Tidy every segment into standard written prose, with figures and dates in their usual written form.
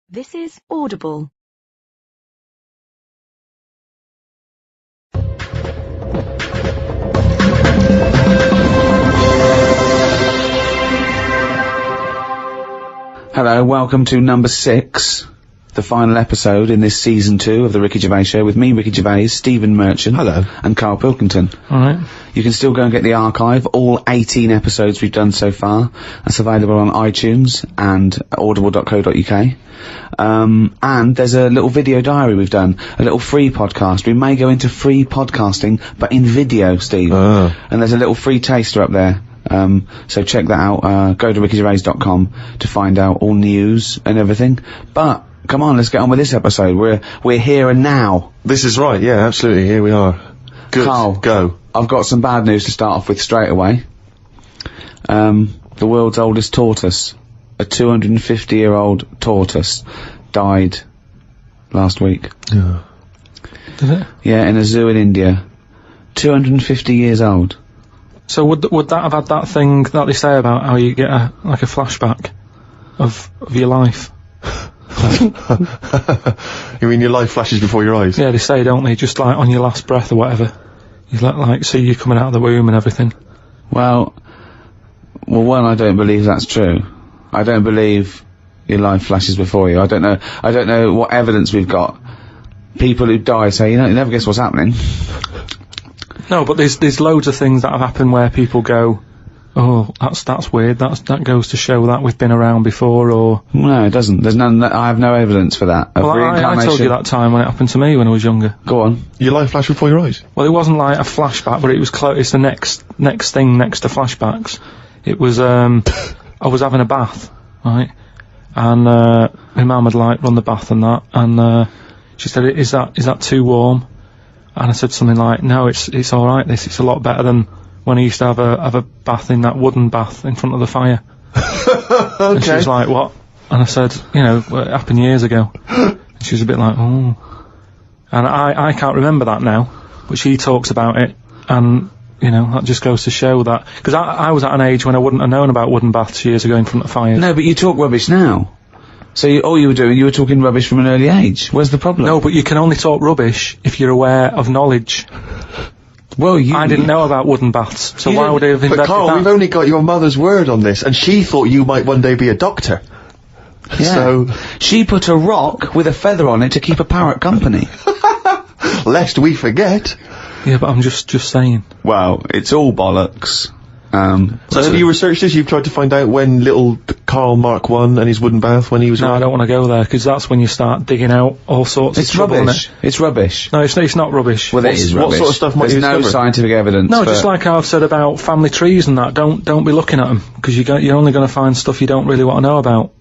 This is Audible. Hello, welcome to number 6, the final episode in this season 2 of the Ricky Gervais Show with me, Ricky Gervais, Stephen Merchant, hello, and Karl Pilkington. Alright. You can still go and get the archive, all 18 episodes we've done so far. That's available on iTunes and audible.co.uk. And there's a little video diary we've done, a little free podcast. We may go into free podcasting, but in video, Steve. And there's a little free taster up there. So check that out. Go to rickygervais.com to find out all news and everything. But come on, let's get on with this episode. We're here and now. This is right, yeah, absolutely, here we are. Good, Carl, go. I've got some bad news to start off with straight away. The world's oldest tortoise, a 250-year-old tortoise, died last week. Yeah. Did it? Yeah, in a zoo in India. 250 years old. So would that have had that thing that they say about how you get a flashback of your life? You mean your life flashes before your eyes? Yeah, they say, don't they? Just like on your last breath or whatever. You like see you coming out of the womb and everything. Well, one, I don't believe that's true. I don't believe your life flashes before you. I don't know what evidence we've got. People who die say, you never guess what's happening. No, but there's loads of things that have happened where people go, oh, that's weird. That goes to show that we've been around before, or no, it doesn't. There's none. I have no evidence for that. Well, I told you that time when it happened to me when I was younger. Go on. Your life flashed before your eyes? Well, it wasn't like a flashback, but it was close. It's the next thing next to flashbacks. It was I was having a bath, right, and my mum had like run the bath and that, and she said, "Is that too warm?" And I said something like, "No, it's all right. It's a lot better than when I used to have a bath in that wooden bath in front of the fire." Okay. And she was like, "What?" And I said, it happened years ago. And she was a bit like, "Oh." And I can't remember that now, but she talks about it, and that just goes to show that, because I was at an age when I wouldn't have known about wooden baths years ago in front of fires. No, but you talk rubbish now. So all you were doing, you were talking rubbish from an early age. Where's the problem? No, but you can only talk rubbish if you're aware of knowledge. Well, I didn't know about wooden baths, so why would I have invented But Carl, that? we've only got your mother's word on this, and she thought you might one day be a doctor. Yeah. So she put a rock with a feather on it to keep a parrot company. lest we forget. Yeah, but I'm just saying. Well, it's all bollocks. So have you researched this? You've tried to find out when little Karl Mark I and his wooden bath, when he was... No, I don't want to go there, because that's when you start digging out all sorts of trouble. Rubbish. It's rubbish. No, it's not rubbish. Well, it is rubbish. What sort of stuff might There's you no discover? scientific evidence. No, just like I've said about family trees and that, don't be looking at them, because you're only going to find stuff you don't really want to know about.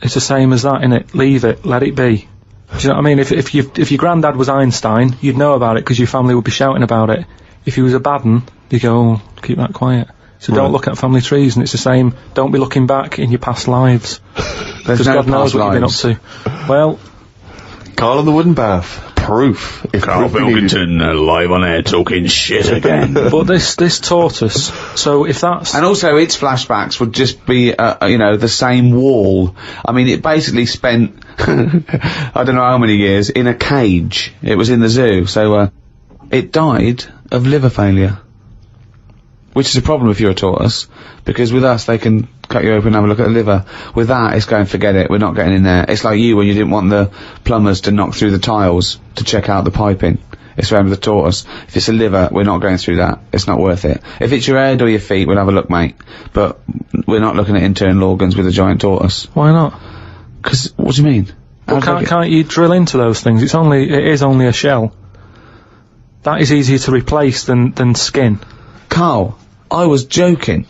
It's the same as that, innit? Leave it, let it be. Do you know what I mean? If your granddad was Einstein, you'd know about it because your family would be shouting about it. If he was a bad un, you'd go, oh, keep that quiet. So don't look at family trees, and it's the same. Don't be looking back in your past lives, because no God knows past what lives. you've been up to. Well, Karl and the wooden bath. Proof. If Karl proof we needed. Pilkington, live on air talking shit again. but this tortoise. So if that's And also, its flashbacks would just be, the same wall. I mean, it basically spent, I don't know how many years, in a cage. It was in the zoo, so, it died of liver failure. Which is a problem if you're a tortoise, because with us, they can cut you open and have a look at the liver. With that, it's going, forget it, we're not getting in there. It's like you when you didn't want the plumbers to knock through the tiles to check out the piping. It's the same with the tortoise. If it's a liver, we're not going through that. It's not worth it. If it's your head or your feet, we'll have a look, mate. But we're not looking at internal organs with a giant tortoise. why not? 'Cause, what do you mean? Well, can't you drill into those things? It is only a shell. That is easier to replace than skin. Carl, I was joking.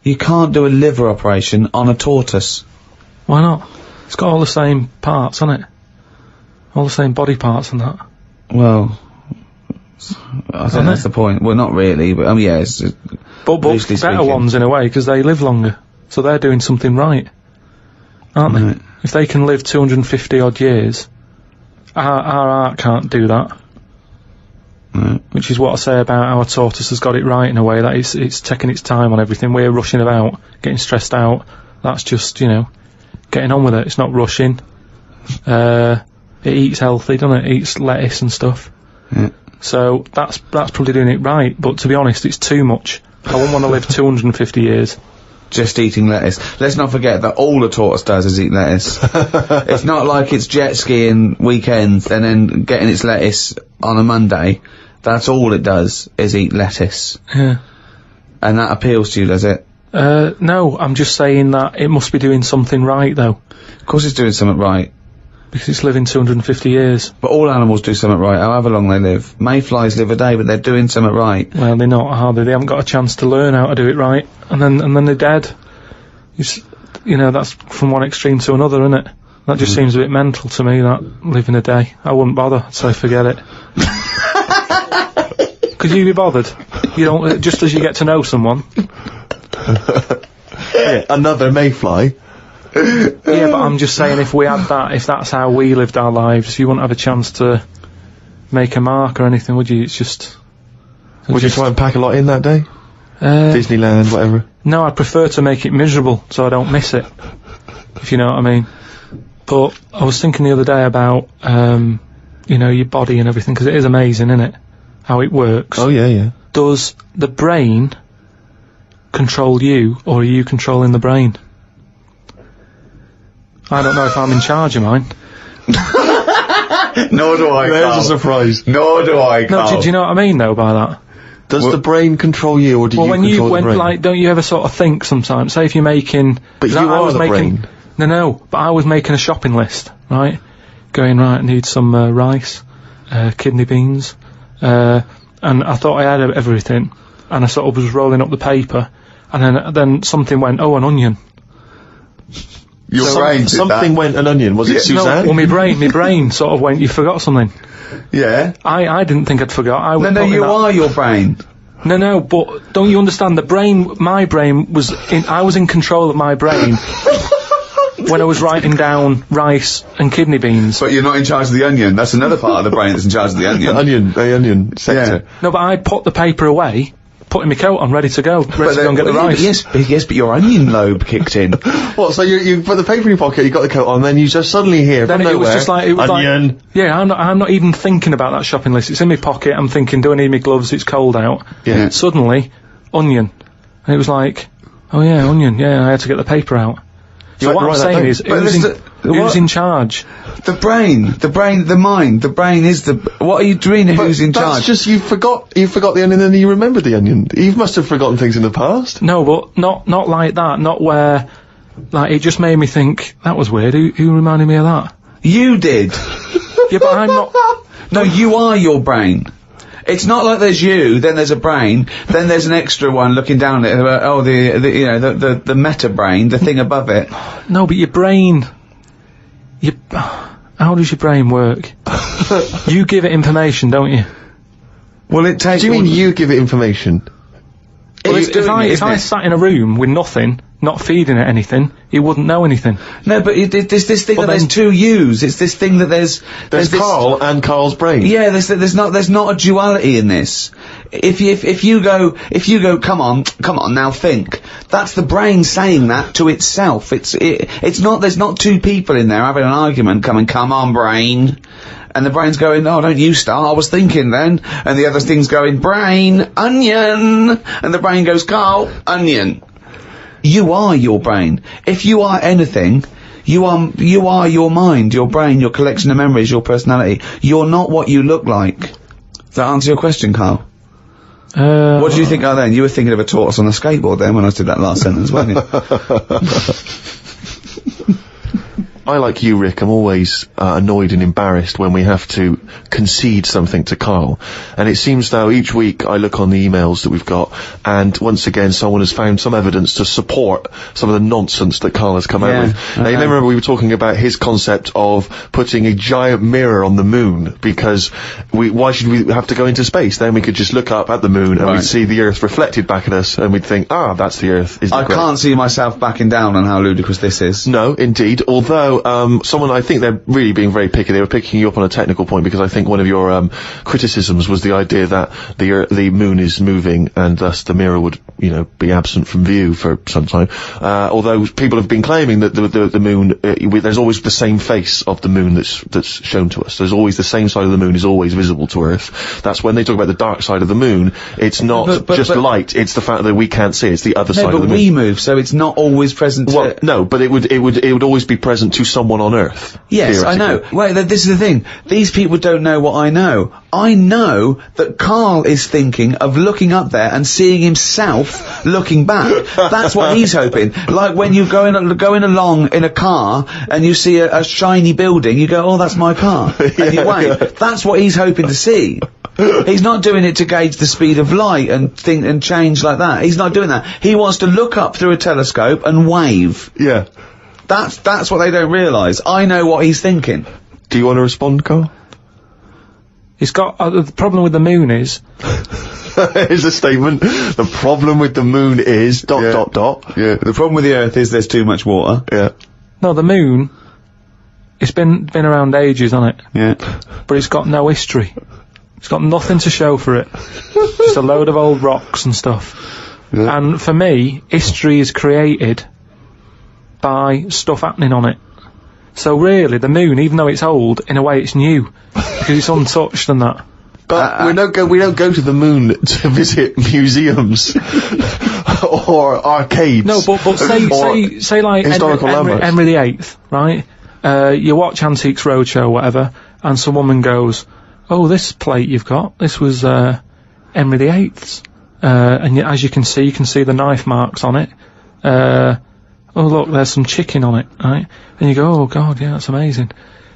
You can't do a liver operation on a tortoise. Why not? It's got all the same parts, hasn't it? All the same body parts and that. Well, I think that's the point. Well, not really, but yeah, it's But loosely better speaking. ones in a way, because they live longer. So they're doing something right, aren't they? Right. If they can live 250 odd years, our art can't do that. Right. Which is what I say about our tortoise has got it right in a way, that it's taking its time on everything. We're rushing about, getting stressed out. That's just, getting on with it. It's not rushing. It eats healthy, doesn't it? It eats lettuce and stuff. Yeah. So that's probably doing it right, but to be honest, it's too much. I wouldn't want to live 250 years. Just eating lettuce. Let's not forget that all a tortoise does is eat lettuce. It's not like it's jet skiing weekends and then getting its lettuce on a Monday. That's all it does is eat lettuce. Yeah. And that appeals to you, does it? No, I'm just saying that it must be doing something right, though. Of course it's doing something right. Because it's living 250 years. But all animals do something right, however long they live. Mayflies live a day, but they're doing something right. Well, they're not, are they? They haven't got a chance to learn how to do it right. And then they're dead. It's, that's from one extreme to another, isn't it? That just seems a bit mental to me, that, living a day. I wouldn't bother, so forget it. Could you be bothered? You don't, just as you get to know someone. Yeah, another mayfly. Yeah, but I'm just saying, if we had that, if that's how we lived our lives, you wouldn't have a chance to make a mark or anything, would you? It's just... Would you try and pack a lot in that day? Disneyland, whatever? No, I'd prefer to make it miserable, so I don't miss it. If you know what I mean. But I was thinking the other day about, your body and everything, because it is amazing, isn't it? How it works. Oh, yeah. Does the brain control you, or are you controlling the brain? I don't know if I'm in charge of mine. Nor do I, There's Carl. a surprise. Nor do I, Carl. No, do you know what I mean, though, by that? Does the brain control you, or do you control the brain? Like, don't you ever sort of think sometimes, say if you're making... But you are the brain. No, but I was making a shopping list, right? Going, right, I need some rice, kidney beans, and I thought I had everything, and I sort of was rolling up the paper, and then something went, oh, an onion. Your brain did something that. went an onion. Was it Suzanne? No, well, my brain sort of went, you forgot something. Yeah. I didn't think I'd forgot. I was No, you are your brain. No, but don't you understand? My brain was I was in control of my brain when I was writing down rice and kidney beans. But you're not in charge of the onion. That's another part of the brain that's in charge of the onion. The onion sector. Yeah. No, but I put the paper away, putting my coat on, ready to go and get the rice. Yes, but your onion lobe kicked in. What, so you put the paper in your pocket, you got the coat on, then you just suddenly hear Then from it nowhere, was just like, onion. Yeah, I'm not even thinking about that shopping list. It's in my pocket. I'm thinking, do I need my gloves? It's cold out. Yeah. Suddenly, onion. And it was like, oh yeah, onion. Yeah, I had to get the paper out. So what I'm saying is, who's in charge? The brain, the mind, the brain is the... What are you doing? Who's in charge? That's just, you forgot the onion and then you remembered the onion. You must have forgotten things in the past. No, but not like that. Not where, like, it just made me think, that was weird. Who reminded me of that? You did. Yeah, but I'm not... No, you are your brain. It's not like there's you, then there's a brain, then there's an extra one looking down at it, the meta brain, the thing above it. No, but your brain... How does your brain work? You give it information, don't you? Well, it takes... Do you mean you give it information? Well, if I sat in a room with nothing, not feeding it anything, it wouldn't know anything. No, but there's this thing that there's two yous. It's this thing that there's Carl and Carl's brain. Yeah, there's not a duality in this. If you go, come on, now think. That's the brain saying that to itself. It's not. There's not two people in there having an argument. Come on, brain. And the brain's going, oh, don't you start, I was thinking then. And the other thing's going, brain, onion. And the brain goes, Carl, onion. You are your brain. If you are anything, you are your mind, your brain, your collection of memories, your personality. You're not what you look like. Does that answer your question, Carl? What do you think then? You were thinking of a tortoise on a skateboard then when I did that last sentence, weren't you? I, like you, Rick, I'm always annoyed and embarrassed when we have to concede something to Carl. And it seems though each week I look on the emails that we've got, and once again someone has found some evidence to support some of the nonsense that Carl has come out with. Now, you may remember we were talking about his concept of putting a giant mirror on the moon, because why should we have to go into space? Then we could just look up at the moon and we'd see the Earth reflected back at us, and we'd think, that's the Earth. Isn't it great? I can't see myself backing down on how ludicrous this is. No, indeed. Although also, someone, I think they're really being very picky. They were picking you up on a technical point because I think one of your criticisms was the idea that the moon is moving and thus the mirror would, be absent from view for some time. Although people have been claiming that the moon, there's always the same face of the moon that's shown to us. There's always the same side of the moon is always visible to Earth. That's when they talk about the dark side of the moon. It's not just light. It's the fact that we can't see. It's the other side of the moon. But we move, so it's not always present. Well, no, but it would always be present to someone on Earth. Yes, I know. Wait, this is the thing. These people don't know what I know. I know that Karl is thinking of looking up there and seeing himself looking back. That's what he's hoping. Like when you're going along in a car and you see a shiny building, you go, "Oh, that's my car," and you wait. That's what he's hoping to see. He's not doing it to gauge the speed of light and think and change like that. He's not doing that. He wants to look up through a telescope and wave. Yeah. That's what they don't realise. I know what he's thinking. Do you want to respond, Karl? He's got the problem with the moon is. Here's a statement. The problem with the moon is ... Yeah. The problem with the Earth is there's too much water. Yeah. No, the moon. It's been around ages, hasn't it? Yeah. But it's got no history. It's got nothing to show for it. Just a load of old rocks and stuff. Yeah. And for me, history is created by stuff happening on it. So really, the moon, even though it's old, in a way it's new. Because it's untouched and that. But we don't go to the moon to visit museums or arcades. No, but say like Henry VIII, right? You watch Antiques Roadshow or whatever, and some woman goes, "Oh, this plate you've got, this was Henry VIII's." And as you can see the knife marks on it. Oh look, there's some chicken on it, right? And you go, "Oh God, yeah, that's amazing."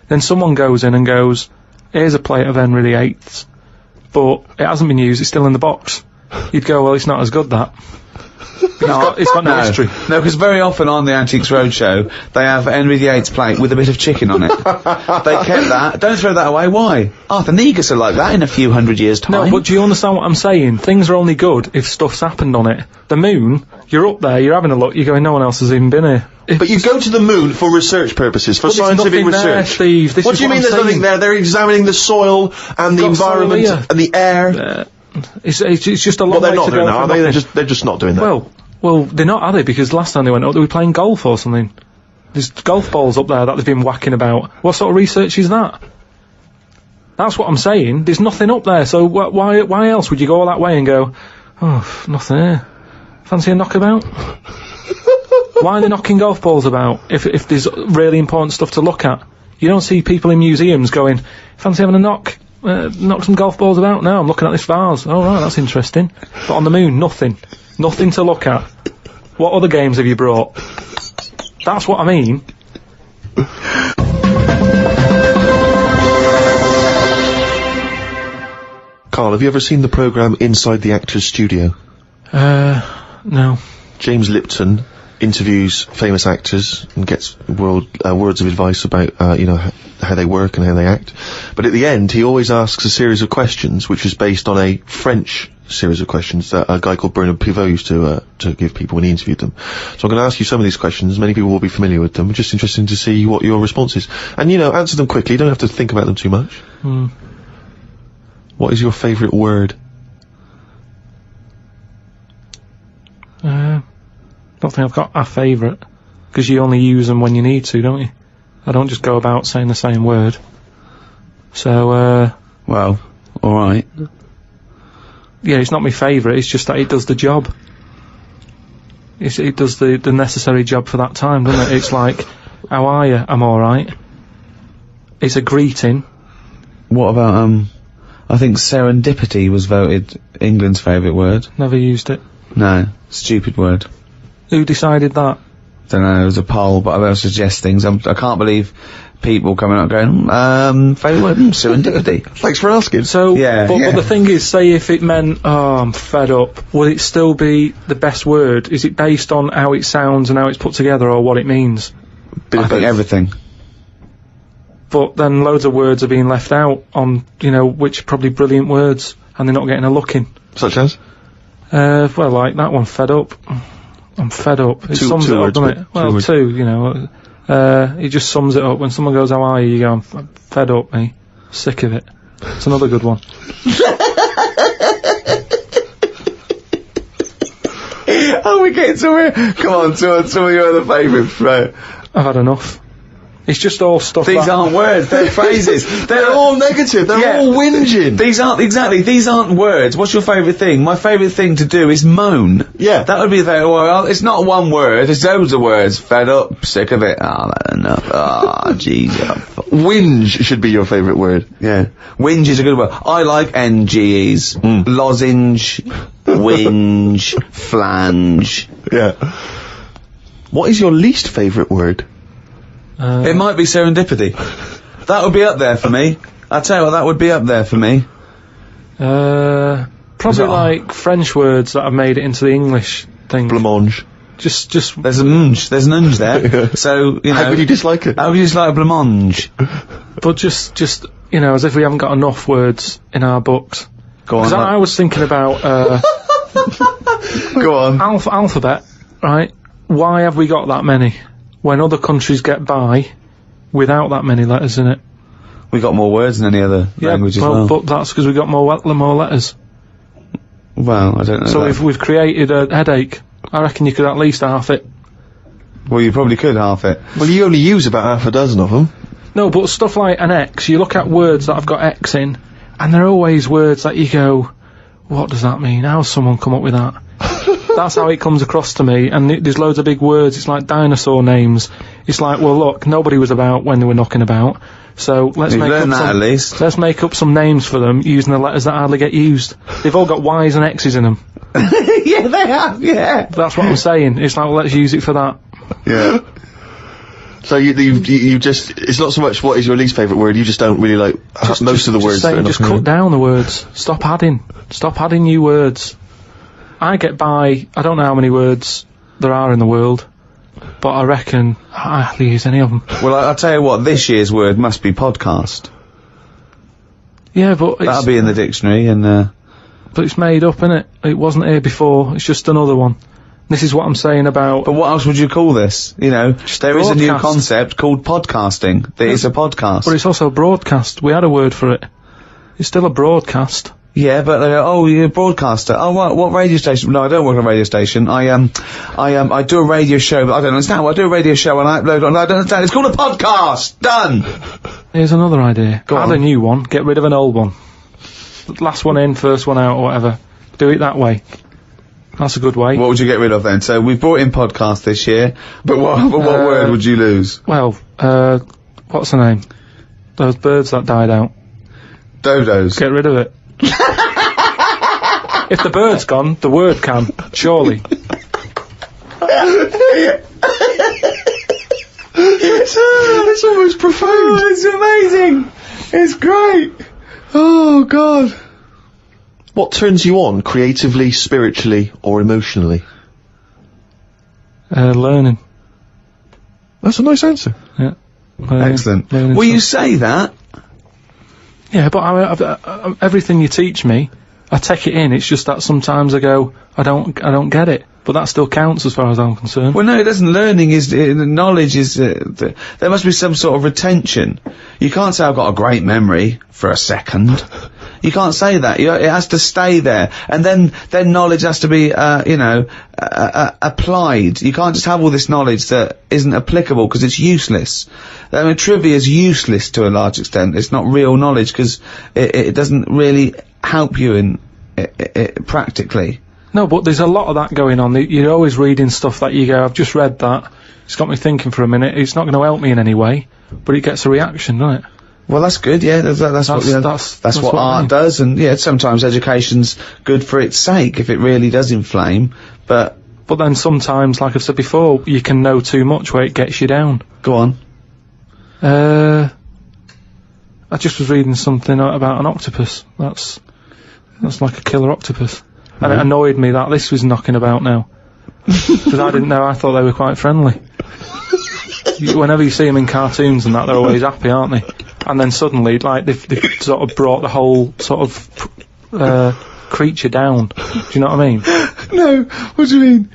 Then someone goes in and goes, "Here's a plate of Henry VIII's, but it hasn't been used, it's still in the box." You'd go, "Well, it's not as good, that." It's got no history. No, because very often on the Antiques Roadshow, they have Henry VIII's plate with a bit of chicken on it. They kept that. Don't throw that away. Why? Arthur Negus are like that in a few hundred years' time. No, but do you understand what I'm saying? Things are only good if stuff's happened on it. The moon, you're up there, you're having a look, you're going, no one else has even been here. But you go to the moon for research purposes, for scientific research. There, Steve. What do you mean there's nothing there? They're examining the soil and the environment and the air. It's just a long way to go. Well, they're not doing that, are they? They're just not doing that. Well, they're not, are they? Because last time they went up, they were playing golf or something. There's golf balls up there that they've been whacking about. What sort of research is that? That's what I'm saying. There's nothing up there, so why else would you go all that way and go, "Oh, nothing here. Fancy a knockabout?" Why are they knocking golf balls about if there's really important stuff to look at? You don't see people in museums going, "Fancy having a knock some golf balls about?" No, I'm looking at this vase. Oh, right, that's interesting. But on the moon, nothing. Nothing to look at. What other games have you brought? That's what I mean. Karl, have you ever seen the programme Inside the Actors Studio? No. James Lipton interviews famous actors and gets words of advice about, how they work and how they act. But at the end, he always asks a series of questions, which is based on a French series of questions that a guy called Bernard Pivot used to give people when he interviewed them. So I'm going to ask you some of these questions. Many people will be familiar with them. It's just interesting to see what your response is. And, answer them quickly. You don't have to think about them too much. What is your favourite word? Don't think I've got a favourite, because you only use them when you need to, don't you? I don't just go about saying the same word. So, well, alright. Yeah, it's not my favourite, it's just that it does the job. It does the necessary job for that time, doesn't it? It's like, "How are you? I'm alright." It's a greeting. What about, I think serendipity was voted England's favourite word. Never used it. No, stupid word. Who decided that? Don't know, it was a poll, but I will suggest things. I can't believe people coming up going, favourite word, serendipity. Thanks for asking. So, but the thing is, say if it meant, "Oh, I'm fed up," would it still be the best word? Is it based on how it sounds and how it's put together, or what it means? I think everything. But then loads of words are being left out on, which are probably brilliant words, and they're not getting a look in. Such as? Well, like that one, fed up. I'm fed up. It sums it up, doesn't it? Well, two, It just sums it up. When someone goes, "How are you?" You go, "I'm fed up, me. Sick of it." It's another good one. Oh, we're getting somewhere. Come on, some of your other favourites, right? I've had enough. It's just all stuff. These aren't words, they're phrases. They're all negative, they're all whinging. These aren't words. What's your favourite thing? My favourite thing to do is moan. Yeah. That would be well, it's not one word, it's loads of words. Fed up, sick of it. That's enough. Jeez. Whinge should be your favourite word. Yeah. Whinge is a good word. I like NGEs. Lozenge, whinge, flange. Yeah. What is your least favourite word? It might be serendipity. That would be up there for me. I tell you what, that would be up there for me. Probably like French words that have made it into the English thing. Blancmange. Just. There's an unge there. So, you know. How could you dislike it? How could you dislike a blancmange? But just, as if we haven't got enough words in our books. Go on. Because I was thinking about, Go on. alphabet, right? Why have we got that many? When other countries get by without that many letters in it. We got more words than any other language as well. But that's because we got more letters. Well, I don't know. So if we've created a headache, I reckon you could at least half it. Well, you probably could half it. Well, you only use about half a dozen of them. No, but stuff like an X, you look at words that have got X in, and they're always words that you go, what does that mean? How's someone come up with that? That's how it comes across to me, and there's loads of big words. It's like dinosaur names. It's like, well, look, nobody was about when they were knocking about, so let's let's make up some names for them using the letters that hardly get used. They've all got Y's and X's in them. Yeah, they have. Yeah. That's what I'm saying. It's like, well, let's use it for that. Yeah. So you just, it's not so much what is your least favourite word, you just don't really like most of the words. Just cut down the words. Stop adding new words. I get by, I don't know how many words there are in the world, but I reckon I hardly use any of them. Well, I'll tell you what, this year's word must be podcast. Yeah, but that'll be in the dictionary, and but it's made up, innit? It wasn't here before, it's just another one. This is what I'm saying about... But what else would you call this? You know, there is a new concept called podcasting. That is a podcast. But it's also a broadcast. We had a word for it. It's still a broadcast. Yeah, but they go, oh, you're a broadcaster. Oh, what radio station? No, I don't work on a radio station. I do a radio show, but I don't understand. Well, I do a radio show and I upload on. I don't understand. It's called a podcast. Done. Here's another idea. Go on. Add a new one. Get rid of an old one. Last one in, first one out, or whatever. Do it that way. That's a good way. What would you get rid of then? So we've brought in podcast this year, but what word would you lose? Well, what's the name? Those birds that died out. Dodos. Get rid of it. If the bird's gone, the word can, surely. It's almost profound. Oh, it's amazing. It's great. Oh, God. What turns you on, creatively, spiritually, or emotionally? Learning. That's a nice answer. Yeah. Excellent. Will you say that? Yeah, but everything you teach me, I take it in. It's just that sometimes I go, I don't get it. But that still counts as far as I'm concerned. Well, no, it doesn't. Learning is, knowledge is, there must be some sort of retention. You can't say I've got a great memory for a second. You can't say that. It has to stay there. And then knowledge has to be, applied. You can't just have all this knowledge that isn't applicable because it's useless. I mean, trivia is useless to a large extent. It's not real knowledge because it doesn't really help you in, practically. No, but there's a lot of that going on. You're always reading stuff that you go, I've just read that. It's got me thinking for a minute. It's not going to help me in any way, but it gets a reaction, doesn't it? Well, that's good, yeah. That's what art does, and yeah, sometimes education's good for its sake if it really does inflame, but then sometimes, like I've said before, you can know too much where it gets you down. Go on. I just was reading something about an octopus. That's like a killer octopus. And it annoyed me that this was knocking about now. Because I didn't know, I thought they were quite friendly. Whenever you see them in cartoons and that, they're always happy, aren't they? And then suddenly, like, they've sort of brought the whole sort of creature down. Do you know what I mean? No, what do you mean?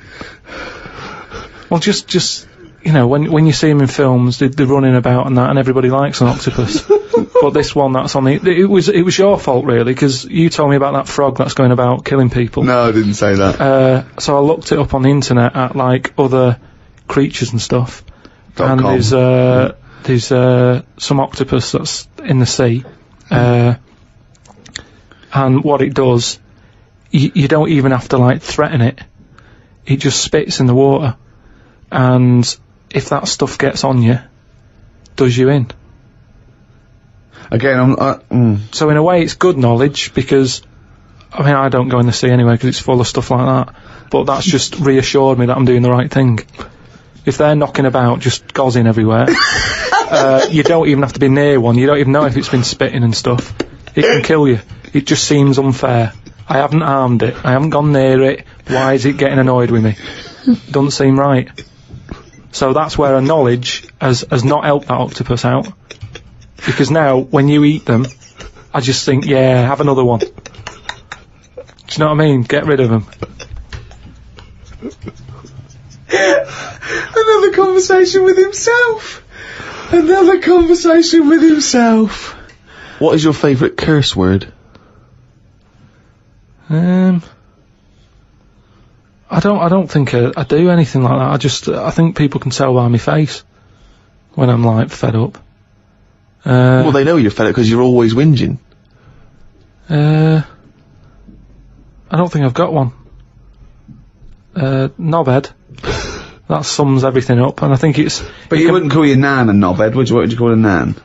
Well, just you know, when you see them in films, they're running about and that, and everybody likes an octopus. But this one that's on it was your fault really, because you told me about that frog that's going about killing people. No, I didn't say that. So I looked it up on the internet at like other creatures and stuff, and .com. there's some octopus that's in the sea, and what it does, you don't even have to like threaten it. It just spits in the water, and if that stuff gets on you, does you in. Again, So in a way it's good knowledge, because I mean I don't go in the sea anyway because it's full of stuff like that, but that's just reassured me that I'm doing the right thing. If they're knocking about just gozzing everywhere, you don't even have to be near one, you don't even know if it's been spitting and stuff. It can kill you. It just seems unfair. I haven't harmed it, I haven't gone near it, why is it getting annoyed with me? Doesn't seem right. So that's where a knowledge has not helped that octopus out. Because now, when you eat them, I just think, yeah, have another one. Do you know what I mean? Get rid of them. Another conversation with himself. Another conversation with himself. What is your favourite curse word? I don't think I do anything like that. I think people can tell by my face when I'm like fed up. Well, they know you're fed up because you're always whinging. I don't think I've got one. Knobhead. That sums everything up, and I think it's... But you wouldn't call your nan a knobhead, would you? What would you call a nan?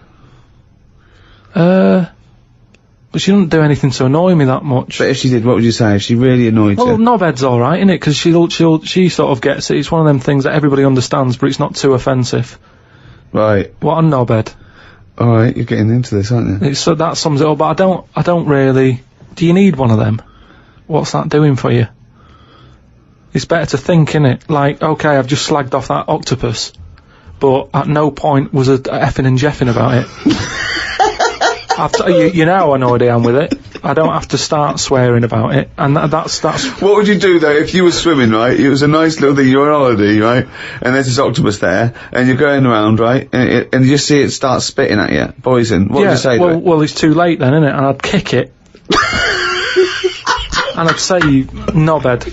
But she doesn't do anything to annoy me that much. But if she did, what would you say? If she really annoyed you? Well, knobhead's alright, innit? Because she sort of gets it. It's one of them things that everybody understands, but it's not too offensive. Right. What a knobhead. Alright, you're getting into this, aren't you? So that sums it up, but I don't really... Do you need one of them? What's that doing for you? It's better to think, innit? Like, okay, I've just slagged off that octopus, but at no point was a effing and jeffing about it. You know how annoyed I am with it. I don't have to start swearing about it, and that's... What would you do, though, if you were swimming, right? It was a nice little thing, you're on holiday, right? And there's this octopus there, and you're going around, right? And you just see it start spitting at you, poison. What would you say to it? Well, it's too late then, innit? And I'd kick it. And I'd say, knobhead.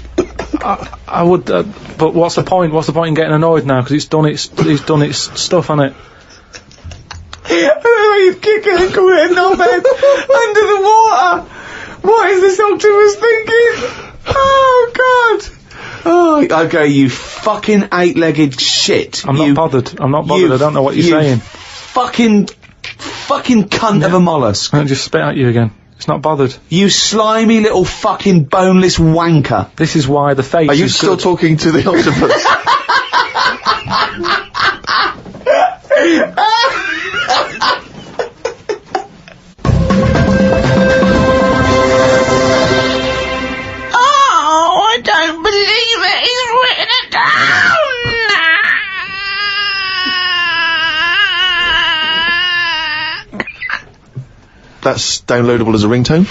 I would, but what's the point? What's the point in getting annoyed now? Because it's done its stuff, hasn't it? He's kicking and calling it knobhead under the water. What is this octopus thinking? Oh God! Oh, okay, you fucking eight-legged shit. I'm not bothered. I don't know what you're saying. Fucking cunt of a mollusk. I'll just spit at you again. It's not bothered. You slimy little fucking boneless wanker. This is why the face. Are you still talking to the octopus? Oh, I don't believe it. He's written it down. That's downloadable as a ringtone.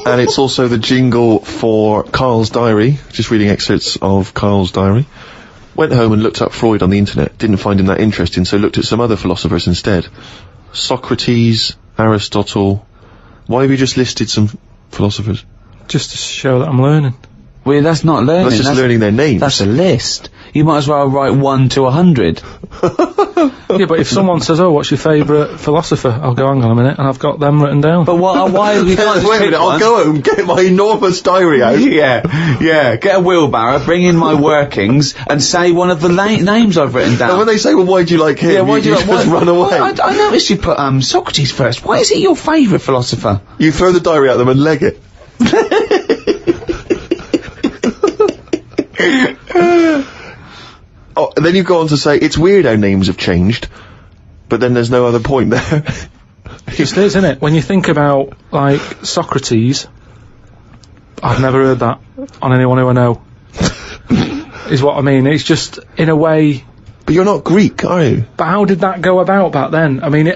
And it's also the jingle for Karl's diary. Just reading excerpts of Karl's diary. Went home and looked up Freud on the internet. Didn't find him that interesting, so looked at some other philosophers instead. Socrates, Aristotle. Why have you just listed some philosophers? Just to show that I'm learning. Well, that's not learning. That's just learning their names. That's a list. You might as well write 1 to 100. Yeah, but if someone says, "Oh, what's your favourite philosopher?" I'll go, "Hang on a minute," and I've got them written down. But why you can't just Wait a pick minute, one? I'll go home, get my enormous diary out. Yeah. Get a wheelbarrow, bring in my workings, and say one of the names I've written down. And when they say, well, why do you like him? Yeah, why do you like just run away. Well, I noticed you put Socrates first. Why is he your favourite philosopher? You throw the diary at them and leg it. Oh, and then you go on to say, it's weird how names have changed, but then there's no other point there. It just is, isn't it? When you think about, like, Socrates, I've never heard that on anyone who I know, is what I mean. It's just, in a way... But you're not Greek, are you? But how did that go about back then? I mean,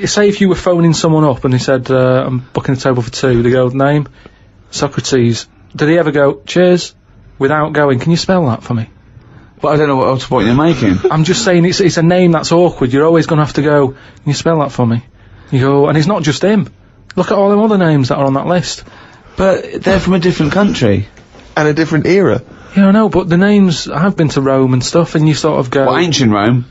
say if you were phoning someone up and they said, I'm booking a table for 2, they go, name? Socrates. Did he ever go, cheers? Without going, can you spell that for me? But I don't know what point you're making. I'm just saying it's a name that's awkward. You're always going to have to go, can you spell that for me? You go, and it's not just him. Look at all them other names that are on that list. But they're from a different country. And a different era. Yeah, I know, but the names, I've been to Rome and stuff, and you sort of go... Well, ancient Rome.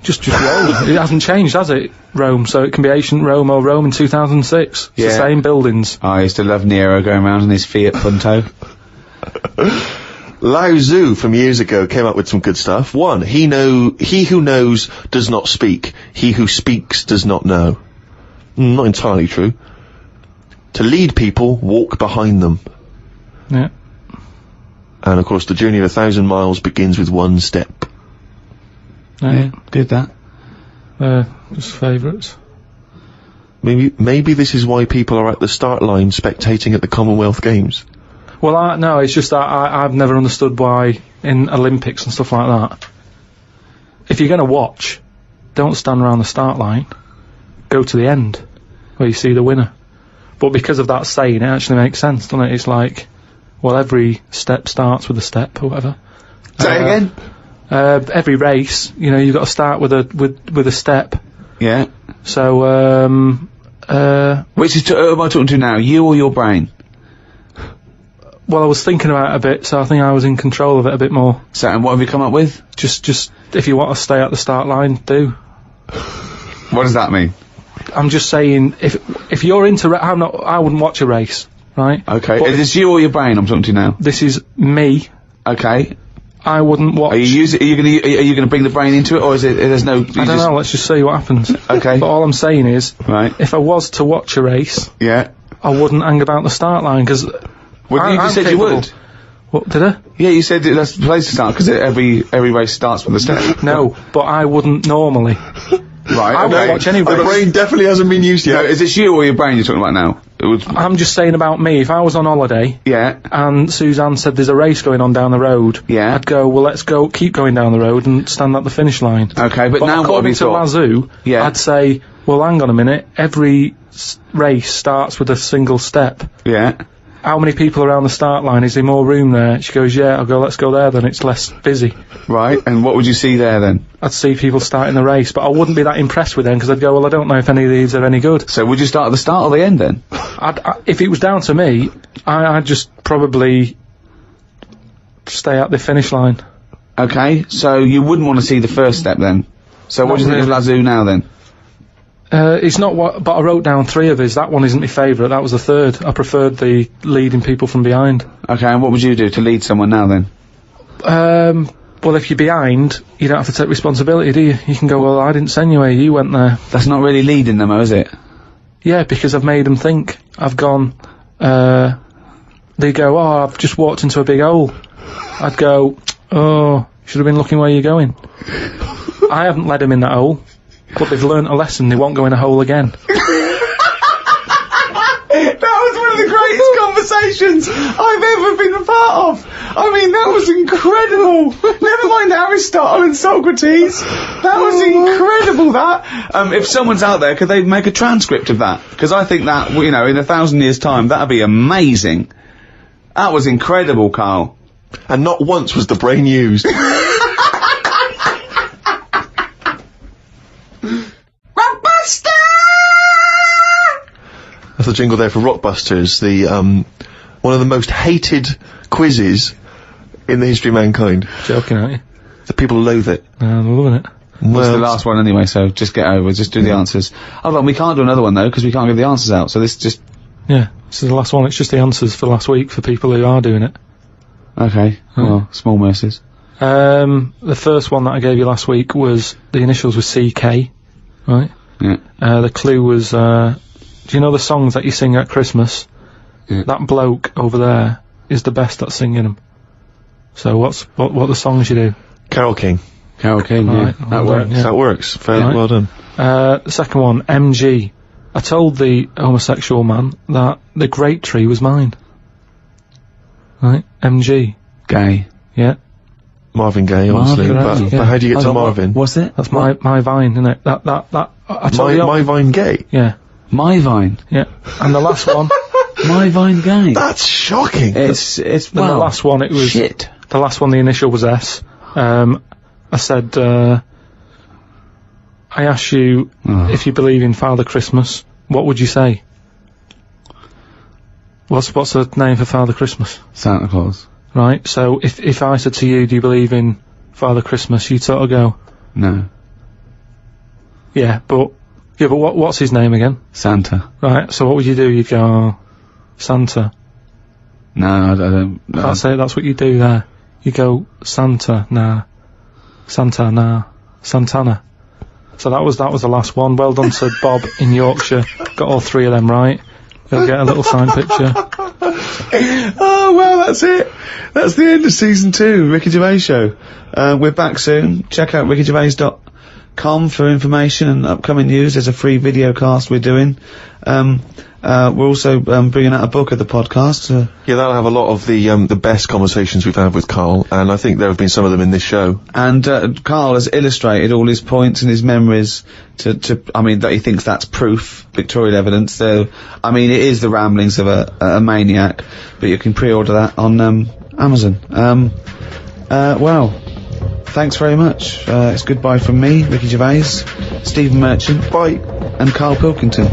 Just Rome. It hasn't changed, has it? Rome, so it can be ancient Rome or Rome in 2006. It's the same buildings. Oh, I used to love Nero going around in his Fiat Punto. Lao Tzu from years ago came up with some good stuff. 1, he who knows does not speak. He who speaks does not know. Not entirely true. To lead people, walk behind them. Yeah. And of course, the journey of 1,000 miles begins with 1 step. Yeah, did that. Just favourites. Maybe this is why people are at the start line spectating at the Commonwealth Games. Well, no, it's just that I've never understood why in Olympics and stuff like that, if you're going to watch, don't stand around the start line. Go to the end, where you see the winner. But because of that saying, it actually makes sense, doesn't it? It's like, well, every step starts with a step, or whatever. Say it again? Every race, you've got to start with a step. Yeah. So, Which is, who am I talking to now? You or your brain? Well, I was thinking about it a bit, so I think I was in control of it a bit more. So, and what have you come up with? Just, if you want to stay at the start line, do. What does that mean? I'm just saying, if you're into, I wouldn't watch a race, right? Okay. But Is this you or your brain I'm talking to now? This is me. Okay. I wouldn't watch. Are you gonna bring the brain into it, or is it? There's no. I don't know. Let's just see what happens. Okay. But all I'm saying is, Right. if I was to watch a race, Yeah. I wouldn't hang about the start line because. Well, you said you would. What did I? Yeah, you said that's the place to start because every race starts with a step. No, but I wouldn't normally. Right. I won't watch any The race. brain definitely hasn't been used No, yet. is this you or your brain you're talking about now? I'm just saying about me. If I was on holiday Yeah. and Suzanne said there's a race going on down the road, Yeah. I'd go, well, let's go, keep going down the road and stand at the finish line. Okay, but now what have you according to got? Lazoo, Yeah. I'd say, well, hang on a minute. Every race starts with a single step. Yeah. How many people around the start line? Is there more room there? She goes, yeah. I'll go, let's go there then. It's less busy. Right. And what would you see there then? I'd see people starting the race, but I wouldn't be that impressed with them because I'd go, well, I don't know if any of these are any good. So would you start at the start or the end then? If it was down to me, I'd just probably stay at the finish line. Okay. So you wouldn't want to see the first step then. So what Not do you think of Lazoo now then? It's not what, but I wrote down 3 of his. That one isn't my favourite. That was the 3rd. I preferred the leading people from behind. Okay. And what would you do to lead someone now then? Well, if you're behind, you don't have to take responsibility, do you? You can go, well, I didn't send you here. You went there. That's not really leading them, though, is it? Yeah, because I've made them think. I've gone, they go, oh, I've just walked into a big hole. I'd go, oh, you should have been looking where you're going. I haven't led them in that hole, but they've learnt a lesson. They won't go in a hole again. That was one of the greatest conversations I've ever been a part of. I mean, that was incredible. Never mind Aristotle and Socrates. That was incredible, that. If someone's out there, could they make a transcript of that? Because I think that, in 1,000 years' time, that'd be amazing. That was incredible, Carl. And not once was the brain used. Rockbuster! That's the jingle there for Rockbusters, the one of the most hated quizzes in the history of mankind. Joking, aren't you? The people loathe it. I'm loving it. It's the last one anyway, so just get over, just do the answers. Hold on, we can't do another one though, because we can't give the answers out, so this just... Yeah, this is the last one. It's just the answers for last week for people who are doing it. Okay, well, small mercies. The first one that I gave you last week was, the initials were CK, right? Yeah. The clue was, do you know the songs that you sing at Christmas? Yeah. That bloke over there is the best at singing them. So what the songs you do? Carol King. Carol King, Right, yeah. well That works. done, yeah. That works. Fairly Right. well done. The second one, MG. I told the homosexual man that the grape tree was mine. Right? MG. Gay. Yeah. Marvin Gaye, obviously. Marvin Gaye, But how do you get to Hold on, Marvin? What's it? That's my vine, isn't it? That, I told you. My Vine Gay? Yeah. My Vine. Yeah. And the last one, My Vine Gay. That's shocking. It's the last one, it was, shit. the last one, the initial was S. I said, I asked you if you believe in Father Christmas, what would you say? What's the name for Father Christmas? Santa Claus. Right, so if I said to you, do you believe in Father Christmas, you'd sort of go, No. yeah, but what's his name again? Santa. Right, so what would you do? You'd go, oh, Santa. No, I don't. No. That's it, that's what you do there. You go, Santa, nah. Santa, nah. Santana. So that was the last one. Well done to Bob in Yorkshire. Got all three of them right. You'll get a little signed picture. Oh, well, that's it. That's the end of season 2, Ricky Gervais Show. We're back soon. Check out rickygervais.com for information and upcoming news. There's a free video cast we're doing. We're also bringing out a book of the podcast. Yeah, that'll have a lot of the best conversations we've had with Karl, and I think there have been some of them in this show. And Karl has illustrated all his points and his memories that he thinks that's proof, pictorial evidence. So, I mean, it is the ramblings of a maniac, but you can pre-order that on Amazon. Well, thanks very much. It's goodbye from me, Ricky Gervais, Stephen Merchant, Bye, and Karl Pilkington.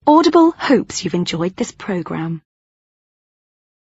Audible hopes you've enjoyed this programme.